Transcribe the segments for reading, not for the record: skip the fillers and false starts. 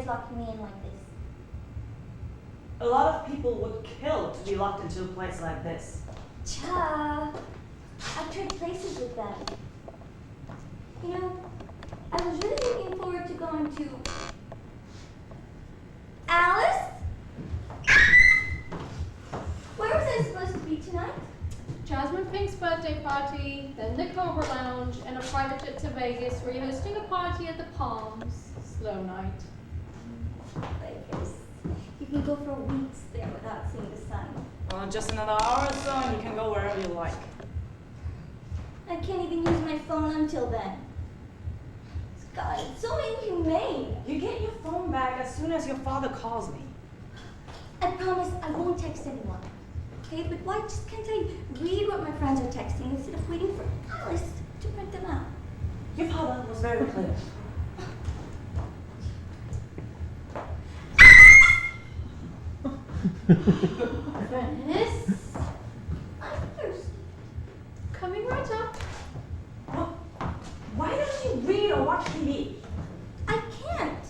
guys locking me in like this? A lot of people would kill to be locked into a place like this. Cha, I've tried places with them. You know, I was really looking forward to going to... Alice? Where was I supposed to be tonight? Jasmine Pink's birthday party, then the Cobra Lounge, and a private jet to Vegas where you're hosting a party at the Palms. Slow night. Vegas. You can go for weeks there without seeing the sun. Well, just another hour or so and you can go wherever you like. I can't even use my phone until then. God, it's so inhumane. You get your phone back as soon as your father calls me. I promise I won't text anyone. Okay, but why just can't I read what my friends are texting instead of waiting for Alice to print them out? Your father was very clear. Venice? I'm thirsty. Coming right up. Well, why don't you read or watch TV? I can't.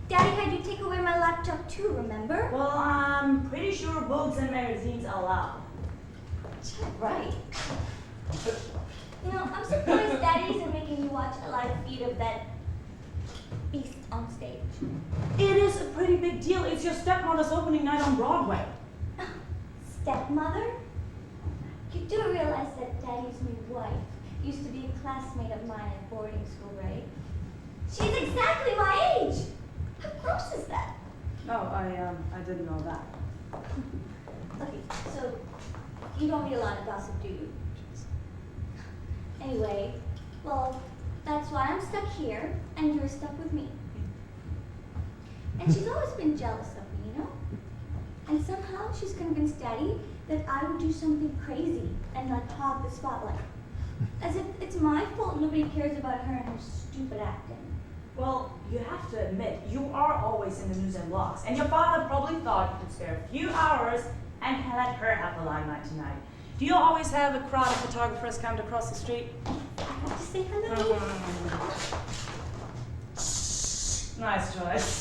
Daddy had you take away my laptop too, remember? Well, I'm pretty sure books and magazines are allowed. Right. You know, I'm surprised Daddy isn't making you watch a live feed of that beast on stage. It is a pretty big deal. It's your stepmother's opening night on Broadway. Stepmother? You do realize that Daddy's new wife used to be a classmate of mine at boarding school, right? She's exactly my age! How gross is that? No, I didn't know that. Okay, so you don't read a lot of gossip, do you? Anyway, well, that's why I'm stuck here and you're stuck with me. And she's always been jealous of me, you know? And somehow she's convinced Daddy that I would do something crazy and like hog the spotlight. As if it's my fault nobody cares about her and her stupid acting. Well, you have to admit, you are always in the news and blogs, and your father probably thought you could spare a few hours and let her have the limelight tonight. Do you always have a crowd of photographers come across the street? I have to say hello. Nice choice.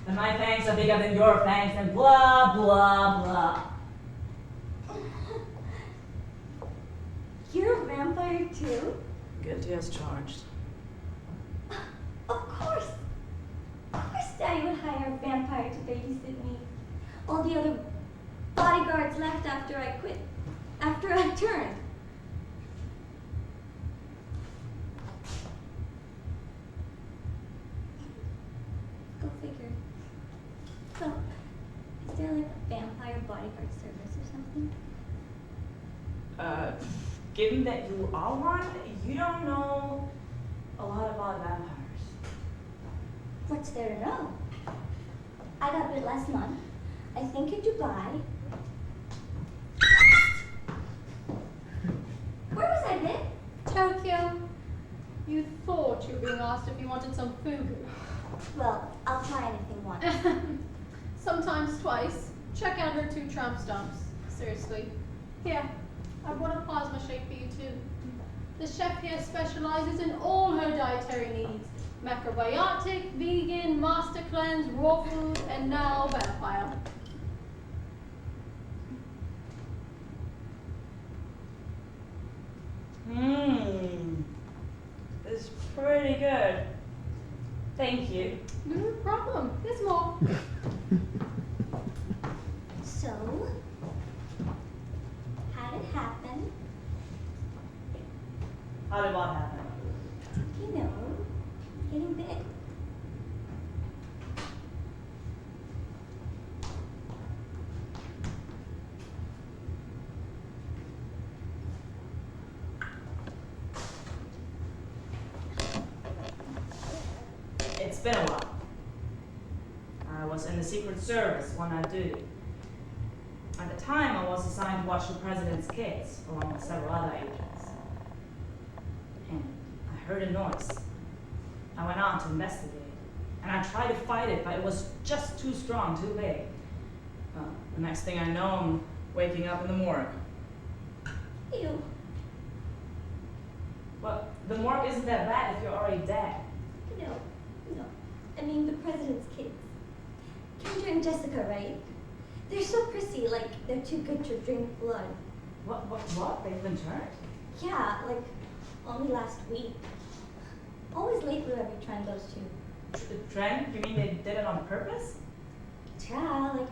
And my fangs are bigger than your fangs, and blah, blah, blah. You're a vampire too? Guilty as charged. Of course. Of course Daddy would hire a vampire to babysit me. All the other bodyguards left after I quit. After I turned. Go figure. So, is there like a vampire bodyguard service or something? Given that you are one, you don't know a lot about vampires. What's there to know? I got bit last month. I think in Dubai. Where was I bit? Tokyo. You thought you were being asked if you wanted some fugu. Well, I'll try anything once. Sometimes twice. Check out her 2 tramp stumps. Seriously. Here, I brought a plasma shake for you too. The chef here specializes in all her dietary needs. Macrobiotic, vegan, master cleanse, raw food, and now vampire. It's pretty good. Thank you. No problem. There's more. So, how did it happen? How did what happen? You know, getting bit. It's been a while. I was in the Secret Service when I did it. At the time, I was assigned to watch the president's kids, along with several other agents. And I heard a noise. I went on to investigate, and I tried to fight it, but it was just too strong, too big. The next thing I know, I'm waking up in the morgue. Ew. Well, the morgue isn't that bad if you're already dead. No. I mean, the president's kids. Andrew and Jessica, right? They're so prissy, like they're too good to drink blood. What? They've been turned? Yeah, like only last week. Always lately I've been trying those two. Trend? You mean they did it on purpose? Yeah, like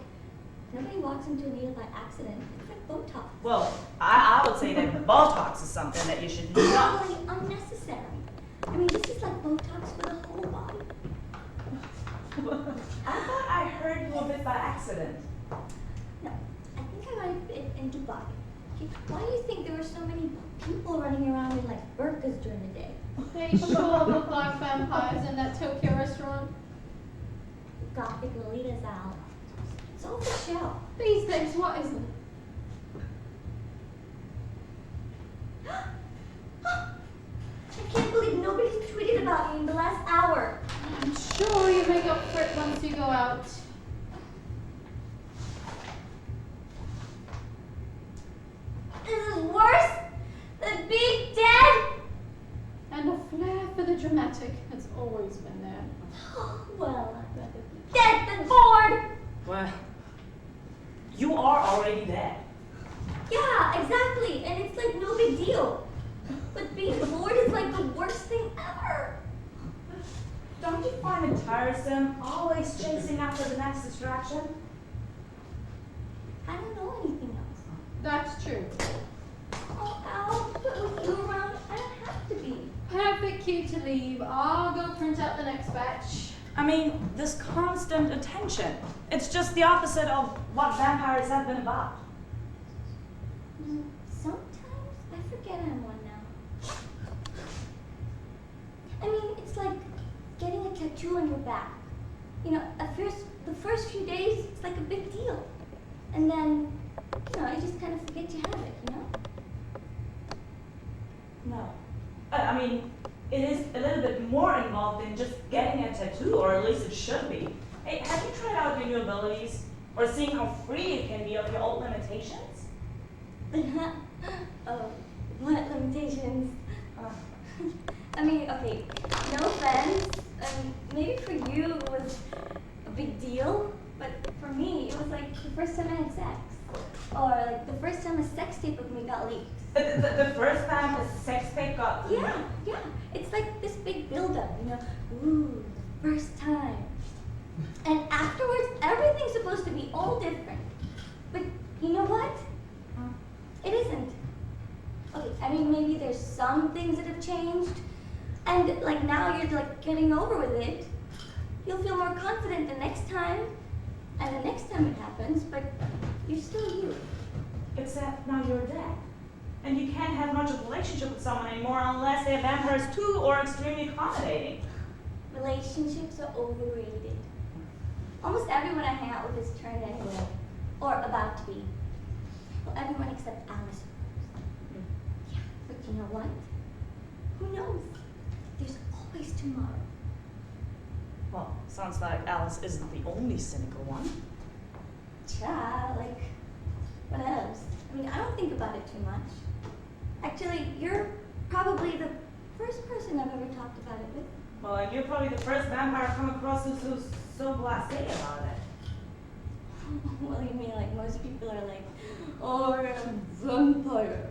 nobody walks into a needle by accident. It's like Botox. Well, I would say that Botox is something that you should not. Totally unnecessary. I mean, this is like Botox for the whole body. I thought I heard you a bit by accident. No, I think I got it in Dubai. Okay, why do you think there were so many people running around in like burqas during the day? They sure look like vampires in that Tokyo restaurant. Gothic Lolita's out. It's all for show. These days, what isn't? I can't believe nobody's tweeted about me in the last hour. I'm sure you make up for it once you go out. This is worse than being dead. And a flair for the dramatic has always been there. Well, I'd rather be dead than bored. Well, you are already dead. Yeah, exactly. And it's like no big deal. But being bored is like the worst thing ever. Don't you find it tiresome, always chasing after the next distraction? I don't know anything else. That's true. Oh, Al, but with you around, I don't have to be. Perfect cue to leave. I'll go print out the next batch. I mean, this constant attention. It's just the opposite of what vampires have been about. Sometimes I forget I'm one now. I mean, it's like getting a tattoo on your back. You know, the first few days, it's like a big deal. And then, you know, you just kind of forget you have it, you know? No. I mean, it is a little bit more involved than just getting a tattoo, or at least it should be. Hey, have you tried out your new abilities? Or seeing how free it can be of your old limitations? Oh, what limitations? I mean, okay, no offense. Maybe for you it was a big deal, but for me it was like the first time I had sex. Or like the first time a sex tape of me got leaked. The first time a sex tape got leaked? Yeah. It's like this big build-up, you know. Ooh, first time. And afterwards, everything's supposed to be all different. But you know what? It isn't. Okay, I mean, maybe there's some things that have changed. And like now you're like getting over with it. You'll feel more confident the next time. And the next time it happens, but you're still you. Except now you're dead. And you can't have much of a relationship with someone anymore unless they're vampires too or extremely accommodating. Relationships are overrated. Almost everyone I hang out with is turned anyway. Or about to be. Well, everyone except Alice. Yeah, but you know what? Who knows? There's always tomorrow. Well, sounds like Alice isn't the only cynical one. Yeah, like, what else? I mean, I don't think about it too much. Actually, you're probably the first person I've ever talked about it with. Well, and you're probably the first vampire I've come across who's so blasé about it. Well, you mean like most people are like, oh, I'm a vampire.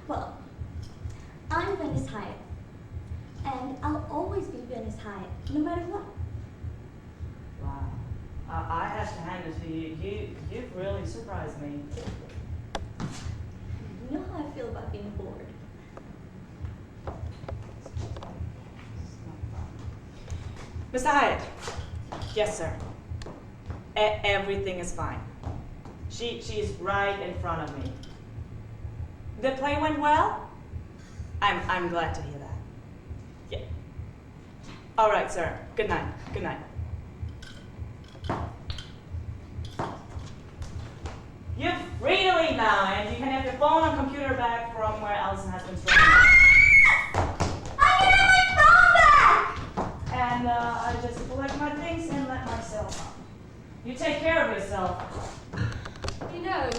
Well, I'm Venice Hyatt. And I'll always be Venice Hyatt, no matter what. Wow. I have to hand it to you. You've really surprised me. You know how I feel about being bored. Mr. Hyatt. Yes, sir. Everything is fine. She's right in front of me. The play went well? I'm glad to hear that. Yeah. All right, sir. Good night. Good night. You're free to leave now, and you can have your phone and computer back from where Allison has been storing it. I can have my phone back! And I just collect my things and let myself up. You take care of yourself. You know,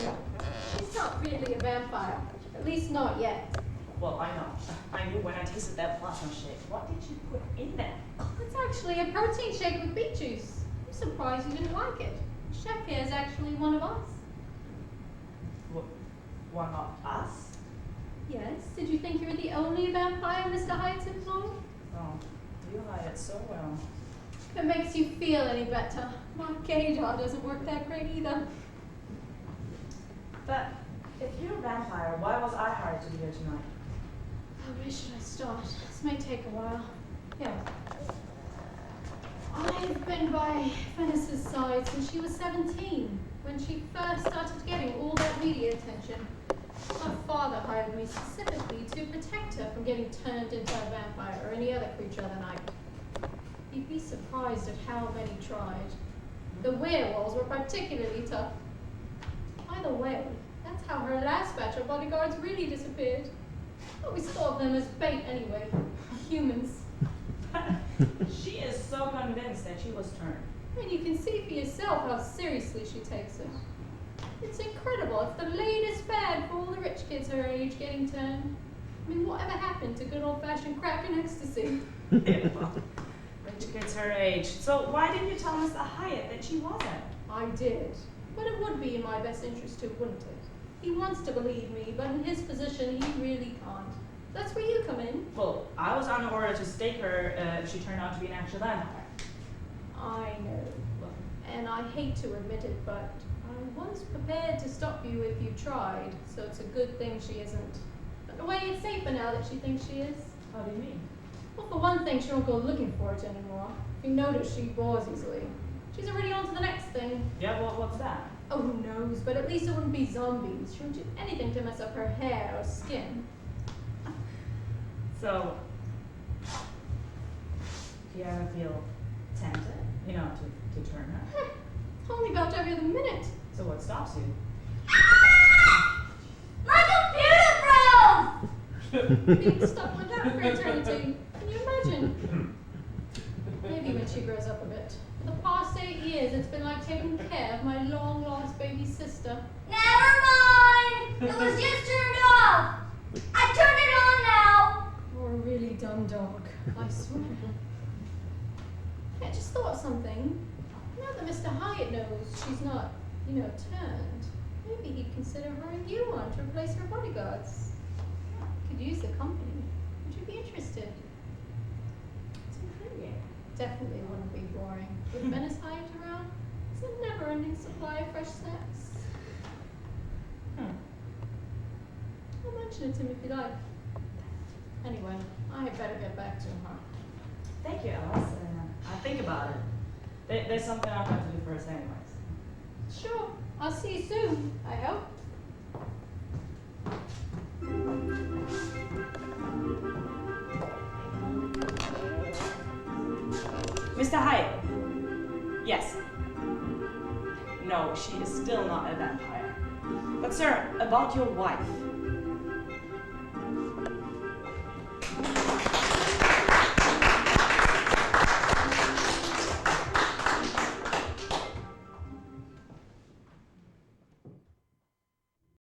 he's not really a vampire. At least not yet. Well, I know. I knew when I tasted that plasma shake. What did you put in there? It's actually a protein shake with beet juice. I'm surprised you didn't like it. Chef here is actually one of us. One of us? Yes, did you think you were the only vampire Mr. Hyatt's employed? Oh, you hide it so well. If it makes you feel any better, my gaydar doesn't work that great either. But if you're a vampire, why was I hired to be here tonight? Where should I start? This may take a while. Yeah. I've been by Venice's side since she was 17, when she first started getting all that media attention. Her father hired me specifically to protect her from getting turned into a vampire or any other creature of the night. You'd be surprised at how many tried. The werewolves were particularly tough. By the way, that's how her last batch of bodyguards really disappeared. I always thought of them as bait anyway. Humans. She is so convinced that she was turned. And you can see for yourself how seriously she takes it. It's incredible. It's the latest fad for all the rich kids her age getting turned. I mean, whatever happened to good old-fashioned crack and ecstasy? Yeah, well, rich kids her age. So why didn't you tell Mr. Hyatt that she wasn't? I did. But it would be in my best interest too, wouldn't it? He wants to believe me, but in his position, he really can't. That's where you come in. Well, I was on order to stake her if she turned out to be an actual vampire. I know. And I hate to admit it, but I was prepared to stop you if you tried, so it's a good thing she isn't. But in a way, it's safer now that she thinks she is. How do you mean? Well, for one thing, she won't go looking for it anymore. If you notice, she bores easily. She's already on to the next thing. Yeah, well, what's that? Oh, who knows? But at least it wouldn't be zombies. She wouldn't do anything to mess up her hair or skin. So, do you ever feel tempted, to turn her? Only about every other minute. So what stops you? My computer froze! Being stuck with that for eternity. Can you imagine? Maybe when she grows up a bit. For the past 8 years, it's been like taking care of my long-lost baby sister. Never mind! It was just turned off! I turned it on now! You're a really dumb dog, I swear. I just thought of something. Now that Mr. Hyatt knows she's not, turned, maybe he'd consider hiring you on to replace her bodyguards. Could use the company. Would you be interested? It's intriguing. Definitely wouldn't be boring. With Venice Hyatt around, it's a never-ending supply of fresh snacks. I'll mention it to him if you like. Anyway, I had better get back to her. Thank you, Alice. I'll think about it. There's something I've got to do first anyways. Sure. I'll see you soon, I hope. Mr. Hyatt. Yes. No, she is still not a vampire. But sir, about your wife.